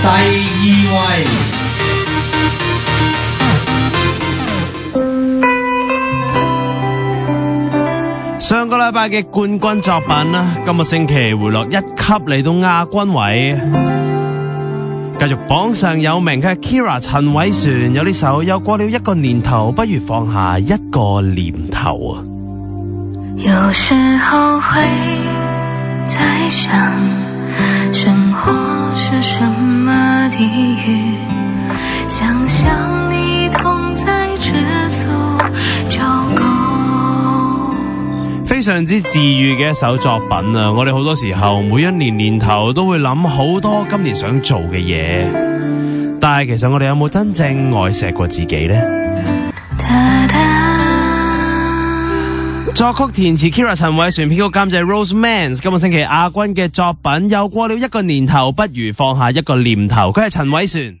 第2位。上個禮拜嘅冠軍作品啦，今個星期回落1級嚟到亞軍位，繼續榜上有名嘅 Kira 陳偉璇有呢首又過了一個年頭，不如放下一個念頭啊。有時候會在想生活是什麼地獄，想象你同在知足就夠。非常之治癒嘅一首作品啊！我哋好多時候每一年頭都會諗好多今年想做嘅嘢，但係其實我哋有冇真正愛錫過自己呢？作曲填詞 Kira 陳偉璇，編曲監製 Rose Mans。今個星期亞軍嘅作品又過了一個年頭，不如放下一個念頭。佢係陳偉璇。